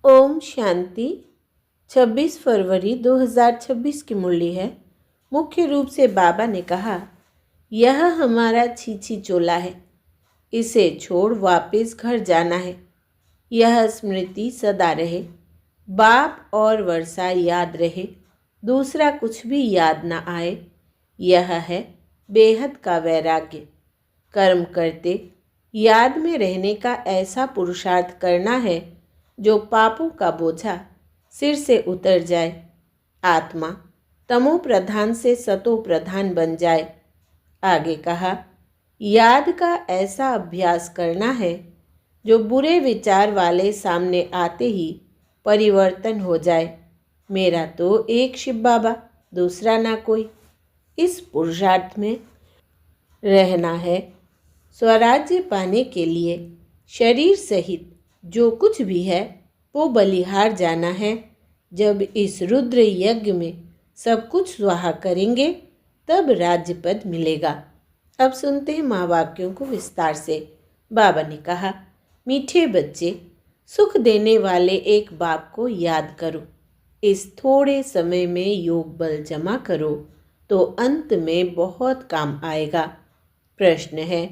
ओम शांति। 26 फरवरी 2026 की मुरली है। मुख्य रूप से बाबा ने कहा, यह हमारा छीछी चोला है, इसे छोड़ वापस घर जाना है। यह स्मृति सदा रहे, बाप और वर्षा याद रहे, दूसरा कुछ भी याद न आए। यह है बेहद का वैराग्य। कर्म करते याद में रहने का ऐसा पुरुषार्थ करना है जो पापों का बोझा सिर से उतर जाए। आत्मा तमो प्रधान से सतो प्रधान बन जाए। आगे कहा, याद का ऐसा अभ्यास करना है जो बुरे विचार वाले सामने आते ही परिवर्तन हो जाए। मेरा तो एक शिव बाबा, दूसरा ना कोई। इस पुरुषार्थ में रहना है। स्वराज्य पाने के लिए शरीर सहित जो कुछ भी है वो बलिहार जाना है। जब इस रुद्र यज्ञ में सब कुछ स्वाहा करेंगे तब राज्य पद मिलेगा। अब सुनते हैं महावाक्यों को विस्तार से। बाबा ने कहा, मीठे बच्चे, सुख देने वाले एक बाप को याद करो। इस थोड़े समय में योग बल जमा करो तो अंत में बहुत काम आएगा। प्रश्न है,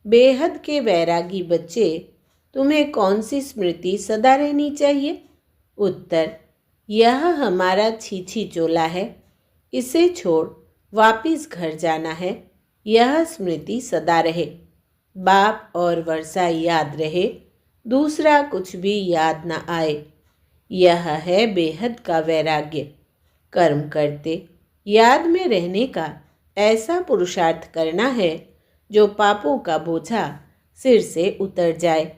बेहद के वैरागी बच्चे, तुम्हें कौन सी स्मृति सदा रहनी चाहिए? उत्तर, यह हमारा छीछी चोला है, इसे छोड़ वापिस घर जाना है। यह स्मृति सदा रहे, बाप और वर्षा याद रहे, दूसरा कुछ भी याद न आए। यह है बेहद का वैराग्य। कर्म करते याद में रहने का ऐसा पुरुषार्थ करना है जो पापों का बोझा सिर से उतर जाए।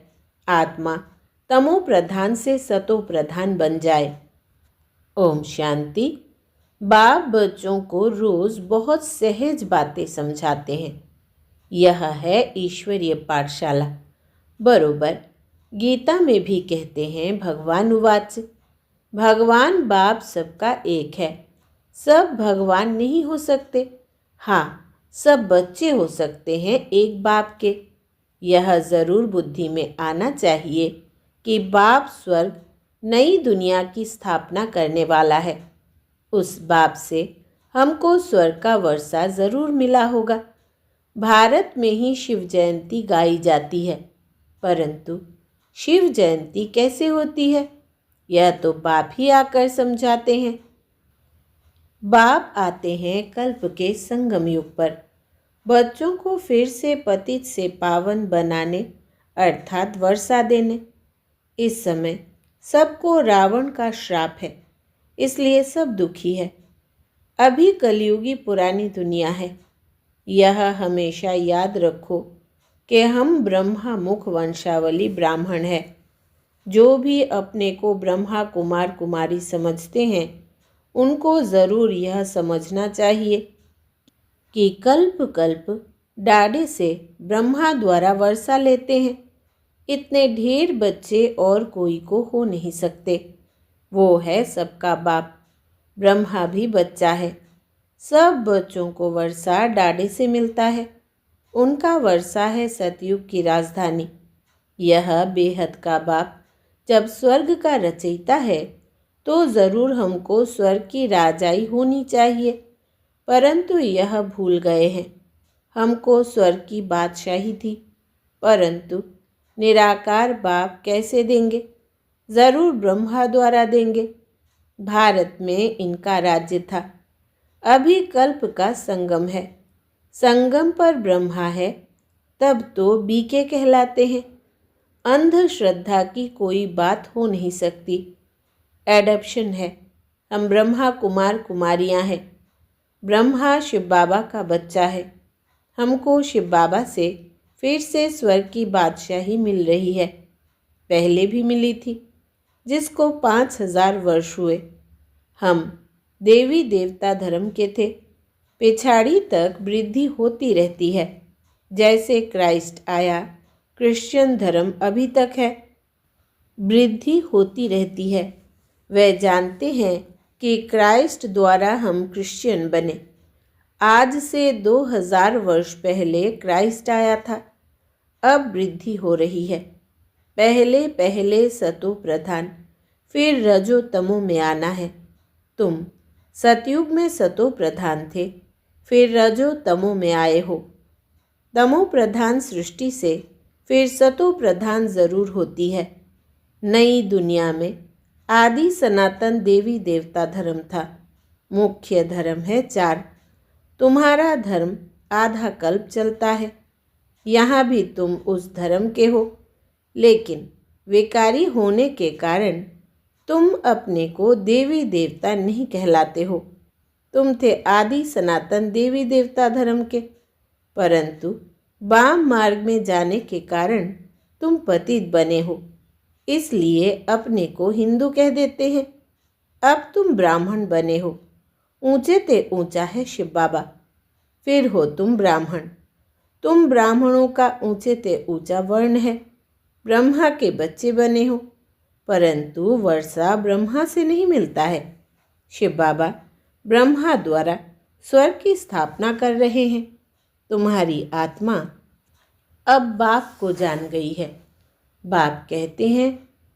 आत्मा तमो प्रधान से सतो प्रधान बन जाए। ओम शांति। बाप बच्चों को रोज बहुत सहज बातें समझाते हैं। यह है ईश्वरीय पाठशाला। बरोबर गीता में भी कहते हैं, भगवान उवाच, भगवान बाप सबका एक है। सब भगवान नहीं हो सकते, हाँ सब बच्चे हो सकते हैं एक बाप के। यह ज़रूर बुद्धि में आना चाहिए कि बाप स्वर्ग नई दुनिया की स्थापना करने वाला है। उस बाप से हमको स्वर्ग का वर्षा ज़रूर मिला होगा। भारत में ही शिव जयंती गाई जाती है, परंतु शिव जयंती कैसे होती है यह तो बाप ही आकर समझाते हैं। बाप आते हैं कल्प के संगम युग पर बच्चों को फिर से पतित से पावन बनाने अर्थात वर्षा देने। इस समय सबको रावण का श्राप है, इसलिए सब दुखी है। अभी कलयुगी पुरानी दुनिया है। यह हमेशा याद रखो कि हम ब्रह्मा मुख वंशावली ब्राह्मण है। जो भी अपने को ब्रह्मा कुमार कुमारी समझते हैं उनको ज़रूर यह समझना चाहिए कि कल्प कल्प डाढ़े से ब्रह्मा द्वारा वर्षा लेते हैं। इतने ढेर बच्चे और कोई को हो नहीं सकते। वो है सबका बाप। ब्रह्मा भी बच्चा है। सब बच्चों को वर्षा डाढ़े से मिलता है। उनका वर्षा है सतयुग की राजधानी। यह बेहद का बाप जब स्वर्ग का रचयिता है तो ज़रूर हमको स्वर्ग की राजाई होनी चाहिए, परंतु यह भूल गए हैं। हमको स्वर्ग की बादशाही थी, परंतु निराकार बाप कैसे देंगे? ज़रूर ब्रह्मा द्वारा देंगे। भारत में इनका राज्य था। अभी कल्प का संगम है। संगम पर ब्रह्मा है, तब तो बीके कहलाते हैं। अंधश्रद्धा की कोई बात हो नहीं सकती। एडप्शन है। हम ब्रह्मा कुमार कुमारियां हैं। ब्रह्मा शिव बाबा का बच्चा है। हमको शिव बाबा से फिर से स्वर्ग की बादशाही मिल रही है। पहले भी मिली थी, जिसको 5000 वर्ष हुए। हम देवी देवता धर्म के थे। पिछाड़ी तक वृद्धि होती रहती है। जैसे क्राइस्ट आया, क्रिश्चियन धर्म अभी तक है, वृद्धि होती रहती है। वे जानते हैं कि क्राइस्ट द्वारा हम क्रिश्चियन बने। आज से 2000 वर्ष पहले क्राइस्ट आया था। अब वृद्धि हो रही है। पहले पहले सतो प्रधान, फिर रजो तमो में आना है। तुम सतयुग में सतो प्रधान थे, फिर रजो तमो में आए हो। तमो प्रधान सृष्टि से फिर सतो प्रधान जरूर होती है। नई दुनिया में आदि सनातन देवी देवता धर्म था। मुख्य धर्म है 4। तुम्हारा धर्म आधा कल्प चलता है। यहाँ भी तुम उस धर्म के हो, लेकिन विकारी होने के कारण तुम अपने को देवी देवता नहीं कहलाते हो। तुम थे आदि सनातन देवी देवता धर्म के, परंतु वाम मार्ग में जाने के कारण तुम पतित बने हो, इसलिए अपने को हिंदू कह देते हैं। अब तुम ब्राह्मण बने हो। ऊंचे ते ऊंचा है शिव बाबा, फिर हो तुम ब्राह्मण। तुम ब्राह्मणों का ऊंचे ते ऊंचा वर्ण है। ब्रह्मा के बच्चे बने हो, परंतु वर्षा ब्रह्मा से नहीं मिलता है। शिव बाबा ब्रह्मा द्वारा स्वर्ग की स्थापना कर रहे हैं। तुम्हारी आत्मा अब बाप को जान गई है। बाप कहते हैं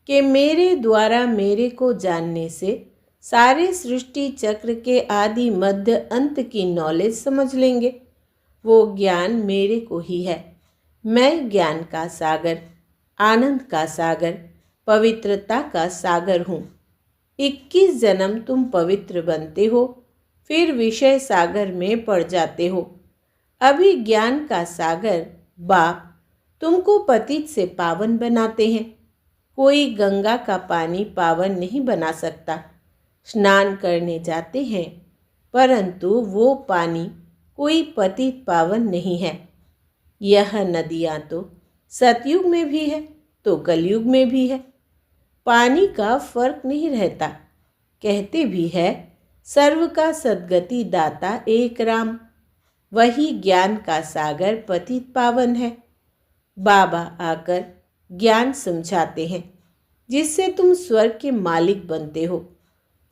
कि मेरे द्वारा मेरे को जानने से सारे सृष्टि चक्र के आदि मध्य अंत की नॉलेज समझ लेंगे। वो ज्ञान मेरे को ही है। मैं ज्ञान का सागर, आनंद का सागर, पवित्रता का सागर हूँ। 21 जन्म तुम पवित्र बनते हो, फिर विषय सागर में पड़ जाते हो। अभी ज्ञान का सागर बाप तुमको पतित से पावन बनाते हैं। कोई गंगा का पानी पावन नहीं बना सकता। स्नान करने जाते हैं, परंतु वो पानी कोई पतित पावन नहीं है। यह नदियाँ तो सतयुग में भी है तो कलयुग में भी है। पानी का फर्क नहीं रहता। कहते भी है सर्व का सद्गति दाता एक राम। वही ज्ञान का सागर पतित पावन है। बाबा आकर ज्ञान समझाते हैं, जिससे तुम स्वर्ग के मालिक बनते हो।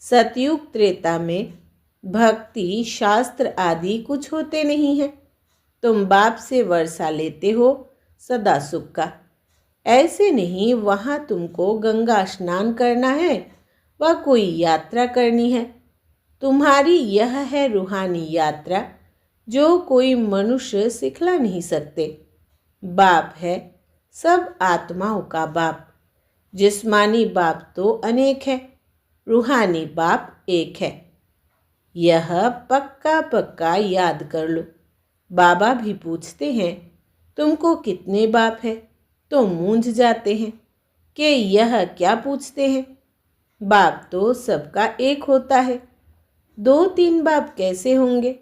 सतयुग त्रेता में भक्ति शास्त्र आदि कुछ होते नहीं हैं। तुम बाप से वर्षा लेते हो सदा सुख का। ऐसे नहीं वहाँ तुमको गंगा स्नान करना है व कोई यात्रा करनी है। तुम्हारी यह है रूहानी यात्रा, जो कोई मनुष्य सिखला नहीं सकते। बाप है सब आत्माओं का बाप। जिस्मानी बाप तो अनेक है, रूहानी बाप एक है। यह पक्का पक्का याद कर लो। बाबा भी पूछते हैं तुमको कितने बाप है, तो मूंझ जाते हैं कि यह क्या पूछते हैं। बाप तो सबका एक होता है, 2-3 बाप कैसे होंगे।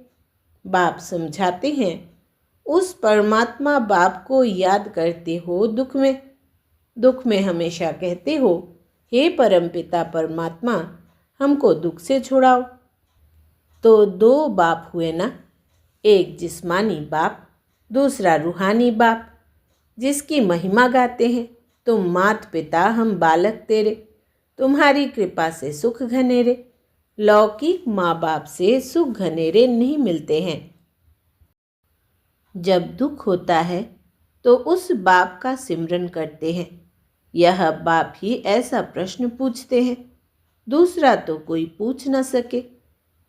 बाप समझाते हैं उस परमात्मा बाप को याद करते हो दुख में। दुख में हमेशा कहते हो हे परमपिता परमात्मा, हमको दुख से छुड़ाओ। तो 2 बाप हुए ना, एक जिस्मानी बाप, दूसरा रूहानी बाप, जिसकी महिमा गाते हैं। तुम मात पिता हम बालक तेरे, तुम्हारी कृपा से सुख घनेरे। लौकिक माँ बाप से सुख घनेरे नहीं मिलते हैं। जब दुख होता है तो उस बाप का सिमरन करते हैं। यह बाप ही ऐसा प्रश्न पूछते हैं, दूसरा तो कोई पूछ न सके।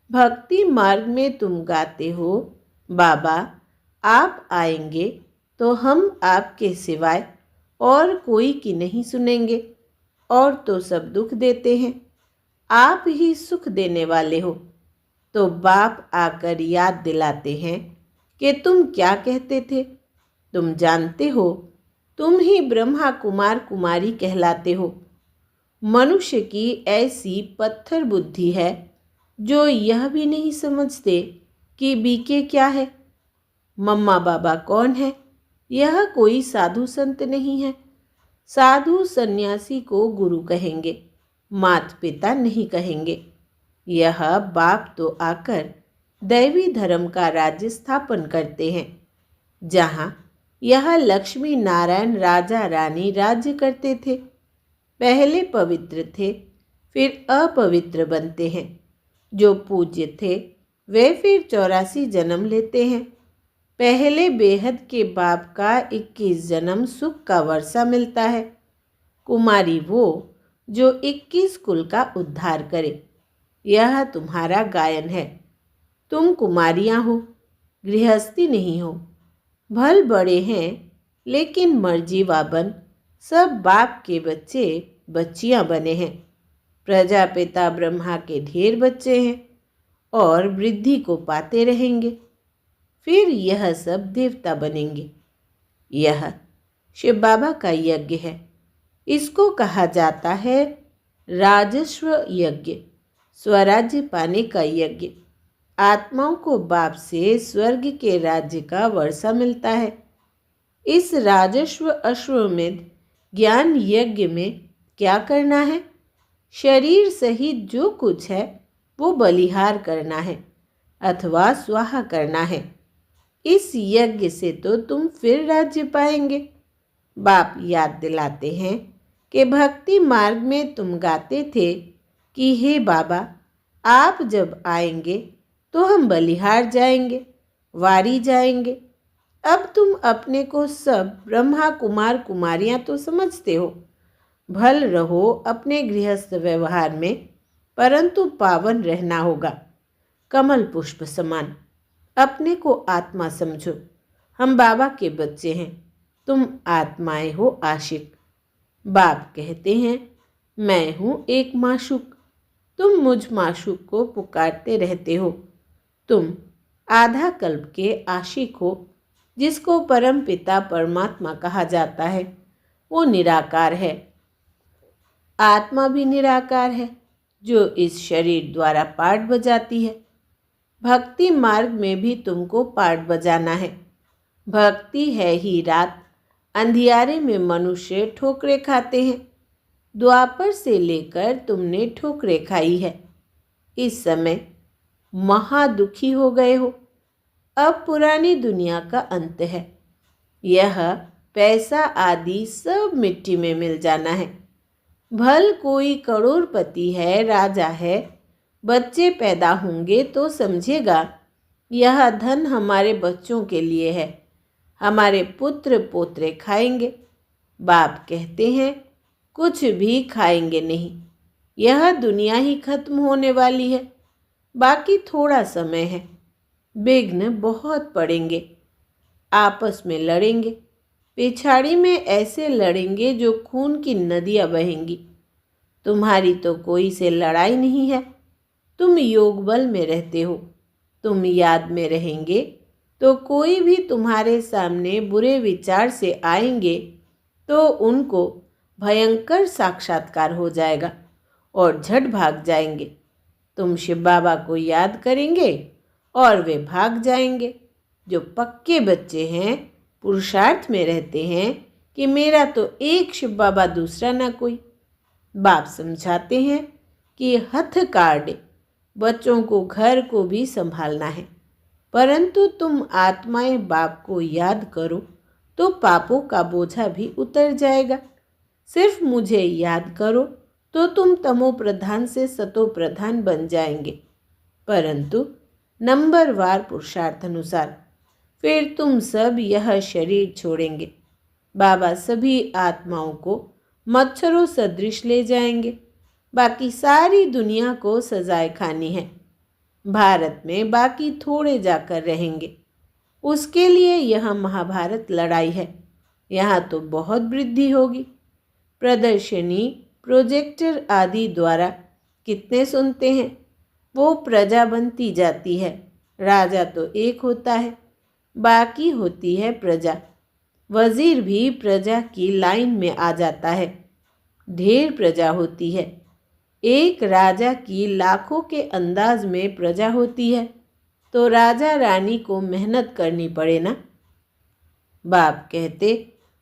भक्ति मार्ग में तुम गाते हो बाबा आप आएंगे तो हम आपके सिवाय और कोई की नहीं सुनेंगे। और तो सब दुख देते हैं, आप ही सुख देने वाले हो। तो बाप आकर याद दिलाते हैं कि तुम क्या कहते थे। तुम जानते हो तुम ही ब्रह्मा कुमार कुमारी कहलाते हो। मनुष्य की ऐसी पत्थर बुद्धि है जो यह भी नहीं समझते कि बीके क्या है। मम्मा बाबा कौन है? यह कोई साधु संत नहीं है। साधु सन्यासी को गुरु कहेंगे, माता पिता नहीं कहेंगे। यह बाप तो आकर दैवी धर्म का राज्य स्थापन करते हैं। जहाँ यह लक्ष्मी नारायण राजा रानी राज्य करते थे। पहले पवित्र थे, फिर अपवित्र बनते हैं। जो पूज्य थे वे फिर 84 जन्म लेते हैं। पहले बेहद के बाप का 21 जन्म सुख का वर्षा मिलता है। कुमारी वो जो 21 कुल का उद्धार करे। यह तुम्हारा गायन है। तुम कुमारियाँ हो, गृहस्थी नहीं हो। भल बड़े हैं लेकिन मर्जीवाबन सब बाप के बच्चे बच्चियाँ बने हैं। प्रजापिता ब्रह्मा के ढेर बच्चे हैं और वृद्धि को पाते रहेंगे। फिर यह सब देवता बनेंगे। यह शिव बाबा का यज्ञ है। इसको कहा जाता है राजस्व यज्ञ, स्वराज्य पाने का यज्ञ। आत्माओं को बाप से स्वर्ग के राज्य का वर्षा मिलता है। इस राजस्व अश्वमेध ज्ञान यज्ञ में क्या करना है? शरीर सहित जो कुछ है वो बलिहार करना है अथवा स्वाहा करना है। इस यज्ञ से तो तुम फिर राज्य पाएंगे। बाप याद दिलाते हैं कि भक्ति मार्ग में तुम गाते थे कि हे बाबा, आप जब आएंगे तो हम बलिहार जाएंगे, वारी जाएंगे। अब तुम अपने को सब ब्रह्मा कुमार कुमारियां तो समझते हो। भल रहो अपने गृहस्थ व्यवहार में, परंतु पावन रहना होगा। कमल पुष्प समान अपने को आत्मा समझो। हम बाबा के बच्चे हैं, तुम आत्माएं हो आशिक। बाप कहते हैं मैं हूँ एक माशूक। तुम मुझ माशूक को पुकारते रहते हो। तुम आधा कल्प के आशिक हो, जिसको परम पिता परमात्मा कहा जाता है। वो निराकार है। आत्मा भी निराकार है जो इस शरीर द्वारा पाठ बजाती है। भक्ति मार्ग में भी तुमको पाठ बजाना है। भक्ति है ही रात, अंधियारे में मनुष्य ठोकरें खाते हैं। द्वापर से लेकर तुमने ठोकरें खाई है। इस समय महादुखी हो गए हो। अब पुरानी दुनिया का अंत है। यह पैसा आदि सब मिट्टी में मिल जाना है। भल कोई करोड़पति है, राजा है, बच्चे पैदा होंगे तो समझेगा यह धन हमारे बच्चों के लिए है, हमारे पुत्र पोत्रे खाएंगे। बाप कहते हैं कुछ भी खाएंगे नहीं। यह दुनिया ही खत्म होने वाली है। बाकी थोड़ा समय है। विघ्न बहुत पड़ेंगे। आपस में लड़ेंगे। पिछाड़ी में ऐसे लड़ेंगे जो खून की नदियाँ बहेंगी। तुम्हारी तो कोई से लड़ाई नहीं है। तुम योग बल में रहते हो। तुम याद में रहेंगे तो कोई भी तुम्हारे सामने बुरे विचार से आएंगे तो उनको भयंकर साक्षात्कार हो जाएगा और झट भाग जाएंगे। तुम शिव बाबा को याद करेंगे और वे भाग जाएंगे। जो पक्के बच्चे हैं, पुरुषार्थ में रहते हैं कि मेरा तो एक शिव बाबा दूसरा ना कोई। बाप समझाते हैं कि हथ काटे बच्चों को घर को भी संभालना है, परंतु तुम आत्माएं बाप को याद करो तो पापों का बोझा भी उतर जाएगा। सिर्फ मुझे याद करो तो तुम तमो प्रधान से सतो प्रधान बन जाएंगे, परंतु नंबरवार पुरुषार्थ अनुसार। फिर तुम सब यह शरीर छोड़ेंगे। बाबा सभी आत्माओं को मच्छरों सदृश ले जाएंगे। बाकी सारी दुनिया को सजाएं खानी है। भारत में बाकी थोड़े जाकर रहेंगे। उसके लिए यह महाभारत लड़ाई है। यहाँ तो बहुत वृद्धि होगी। प्रदर्शनी, प्रोजेक्टर आदि द्वारा कितने सुनते हैं। वो प्रजा बनती जाती है। राजा तो एक होता है, बाकी होती है प्रजा। वजीर भी प्रजा की लाइन में आ जाता है। ढेर प्रजा होती है। एक राजा की लाखों के अंदाज में प्रजा होती है तो राजा रानी को मेहनत करनी पड़े ना। बाप कहते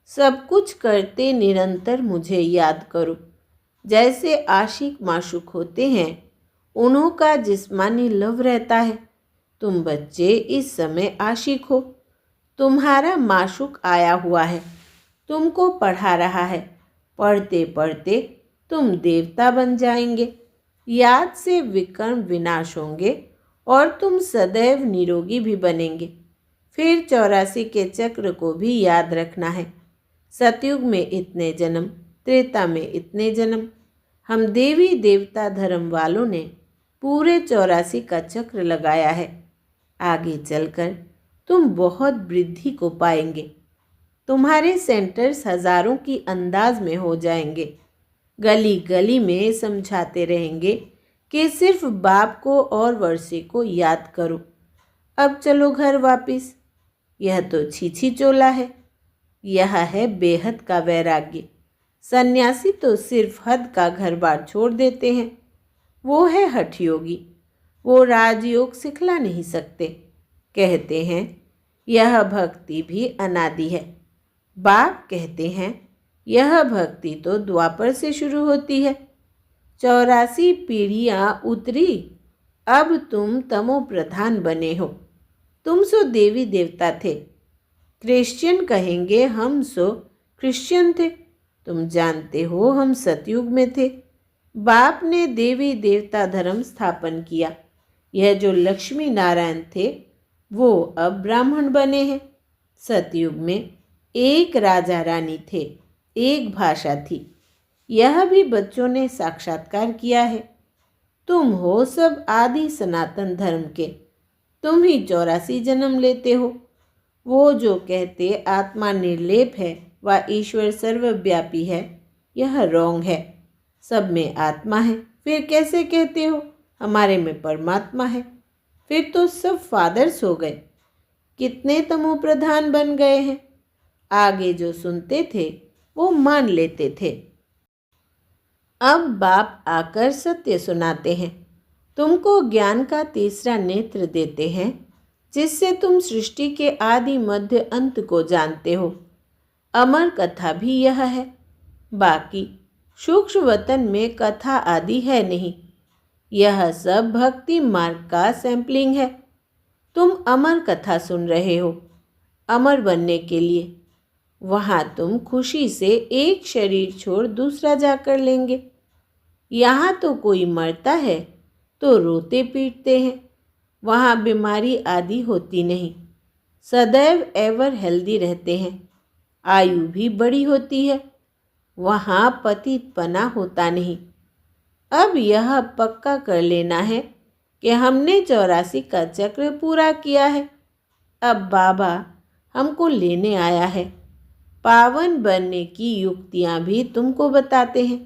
सब कुछ करते निरंतर मुझे याद करो। जैसे आशिक माशूक होते हैं, उन्हों का जिस्मानी लव रहता है। तुम बच्चे इस समय आशिक हो। तुम्हारा माशूक आया हुआ है, तुमको पढ़ा रहा है। पढ़ते पढ़ते तुम देवता बन जाएंगे। याद से विकर्म विनाश होंगे और तुम सदैव निरोगी भी बनेंगे। फिर 84 के चक्र को भी याद रखना है। सतयुग में इतने जन्म, त्रेता में इतने जन्म। हम देवी देवता धर्म वालों ने पूरे 84 का चक्र लगाया है। आगे चलकर तुम बहुत वृद्धि को पाएंगे। तुम्हारे सेंटर्स हजारों की अंदाज में हो जाएंगे। गली गली में समझाते रहेंगे कि सिर्फ बाप को और वर्षे को याद करो। अब चलो घर वापिस। यह तो छीछी चोला है। यह है बेहद का वैराग्य। सन्यासी तो सिर्फ हद का घर बार छोड़ देते हैं। वो है हठ योगी। वो राजयोग सिखला नहीं सकते। कहते हैं यह भक्ति भी अनादि है। बाप कहते हैं यह भक्ति तो द्वापर से शुरू होती है। 84 पीढ़ियाँ उतरी, अब तुम तमो प्रधान बने हो। तुम सो देवी देवता थे। क्रिश्चियन कहेंगे हम सो क्रिश्चियन थे। तुम जानते हो हम सतयुग में थे। बाप ने देवी देवता धर्म स्थापन किया। यह जो लक्ष्मी नारायण थे वो अब ब्राह्मण बने हैं। सतयुग में एक राजा रानी थे, एक भाषा थी। यह भी बच्चों ने साक्षात्कार किया है। तुम हो सब आदि सनातन धर्म के। तुम ही 84 जन्म लेते हो। वो जो कहते आत्मा निर्लेप है व ईश्वर सर्वव्यापी है, यह रॉन्ग है। सब में आत्मा है, फिर कैसे कहते हो हमारे में परमात्मा है? फिर तो सब फादर्स हो गए। कितने तमो प्रधान बन गए हैं। आगे जो सुनते थे वो मान लेते थे। अब बाप आकर सत्य सुनाते हैं। तुमको ज्ञान का तीसरा नेत्र देते हैं, जिससे तुम सृष्टि के आदि मध्य अंत को जानते हो। अमर कथा भी यह है। बाकी सूक्ष्म वतन में कथा आदि है नहीं। यह सब भक्ति मार्ग का सैंपलिंग है। तुम अमर कथा सुन रहे हो अमर बनने के लिए। वहाँ तुम खुशी से एक शरीर छोड़ दूसरा जाकर लेंगे। यहाँ तो कोई मरता है तो रोते पीटते हैं। वहाँ बीमारी आदि होती नहीं। सदैव एवर हेल्दी रहते हैं। आयु भी बड़ी होती है। वहाँ पतितपना होता नहीं। अब यह पक्का कर लेना है कि हमने 84 का चक्र पूरा किया है। अब बाबा हमको लेने आया है। पावन बनने की युक्तियाँ भी तुमको बताते हैं।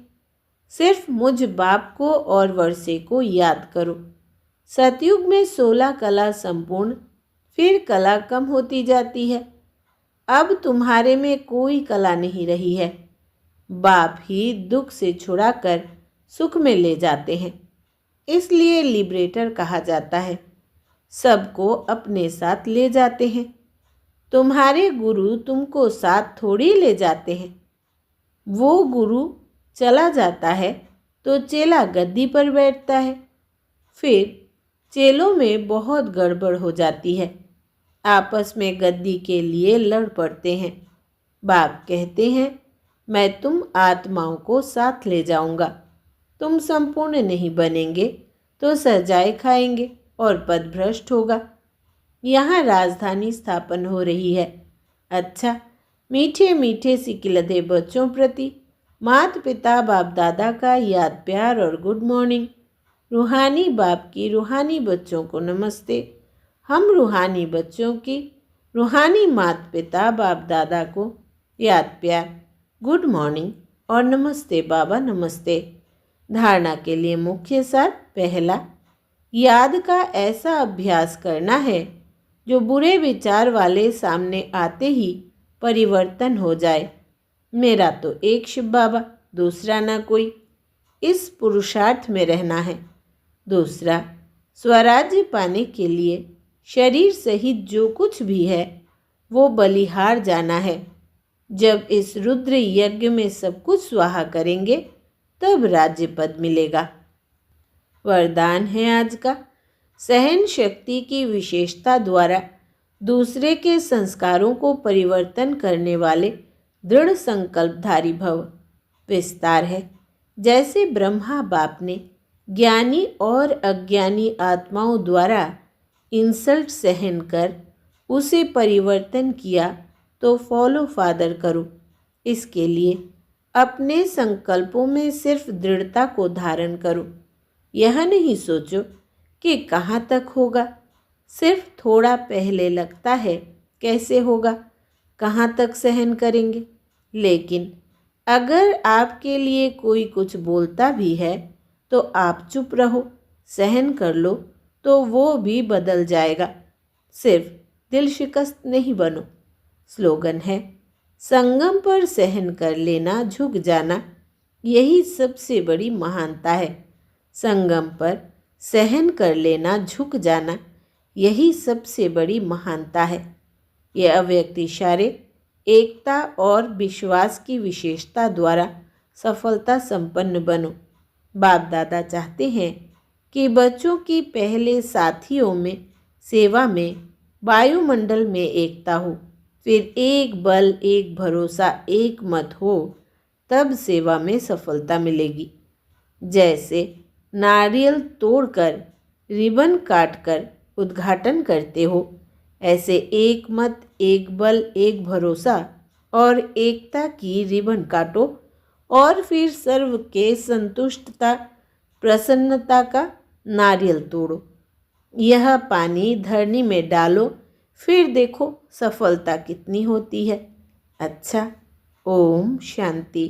सिर्फ मुझ बाप को और वर्षे को याद करो। सतयुग में 16 कला संपूर्ण, फिर कला कम होती जाती है। अब तुम्हारे में कोई कला नहीं रही है। बाप ही दुख से छुड़ाकर सुख में ले जाते हैं। इसलिए लिबरेटर कहा जाता है। सबको अपने साथ ले जाते हैं। तुम्हारे गुरु तुमको साथ थोड़ी ले जाते हैं। वो गुरु चला जाता है तो चेला गद्दी पर बैठता है। फिर चेलों में बहुत गड़बड़ हो जाती है। आपस में गद्दी के लिए लड़ पड़ते हैं। बाप कहते हैं मैं तुम आत्माओं को साथ ले जाऊंगा। तुम संपूर्ण नहीं बनेंगे तो सजाए खाएंगे और पदभ्रष्ट होगा। यहाँ राजधानी स्थापन हो रही है। अच्छा, मीठे मीठे सिकिलधे बच्चों प्रति माता पिता बाप दादा का याद प्यार और गुड मॉर्निंग। रूहानी बाप की रूहानी बच्चों को नमस्ते। हम रूहानी बच्चों की रूहानी माता पिता बाप दादा को याद प्यार, गुड मॉर्निंग और नमस्ते बाबा नमस्ते। धारणा के लिए मुख्य सार। पहला, याद का ऐसा अभ्यास करना है जो बुरे विचार वाले सामने आते ही परिवर्तन हो जाए। मेरा तो एक शिव बाबा, दूसरा ना कोई। इस पुरुषार्थ में रहना है। दूसरा, स्वराज्य पाने के लिए शरीर सहित जो कुछ भी है वो बलिहार जाना है। जब इस रुद्र यज्ञ में सब कुछ स्वाहा करेंगे तब राज्य पद मिलेगा। वरदान है आज का। सहन शक्ति की विशेषता द्वारा दूसरे के संस्कारों को परिवर्तन करने वाले दृढ़ संकल्पधारी भव। विस्तार है। जैसे ब्रह्मा बाप ने ज्ञानी और अज्ञानी आत्माओं द्वारा इंसल्ट सहन कर उसे परिवर्तन किया, तो फॉलो फादर करो। इसके लिए अपने संकल्पों में सिर्फ दृढ़ता को धारण करो। यह नहीं सोचो कि कहाँ तक होगा, सिर्फ थोड़ा पहले लगता है कैसे होगा, कहाँ तक सहन करेंगे। लेकिन अगर आपके लिए कोई कुछ बोलता भी है तो आप चुप रहो, सहन कर लो, तो वो भी बदल जाएगा। सिर्फ दिल शिकस्त नहीं बनो। स्लोगन है, संगम पर सहन कर लेना, झुक जाना, यही सबसे बड़ी महानता है। संगम पर सहन कर लेना, झुक जाना, यही सबसे बड़ी महानता है। ये अव्यक्त इशारे एकता और विश्वास की विशेषता द्वारा सफलता संपन्न बनो। बाप दादा चाहते हैं कि बच्चों की पहले साथियों में, सेवा में, वायुमंडल में एकता हो, फिर एक बल, एक भरोसा, एक मत हो, तब सेवा में सफलता मिलेगी। जैसे नारियल तोड़कर, रिबन काटकर उद्घाटन करते हो, ऐसे एक मत, एक बल, एक भरोसा और एकता की रिबन काटो और फिर सर्व के संतुष्टता, प्रसन्नता का नारियल तोड़ो। यह पानी धरनी में डालो, फिर देखो सफलता कितनी होती है। अच्छा, ओम शांति।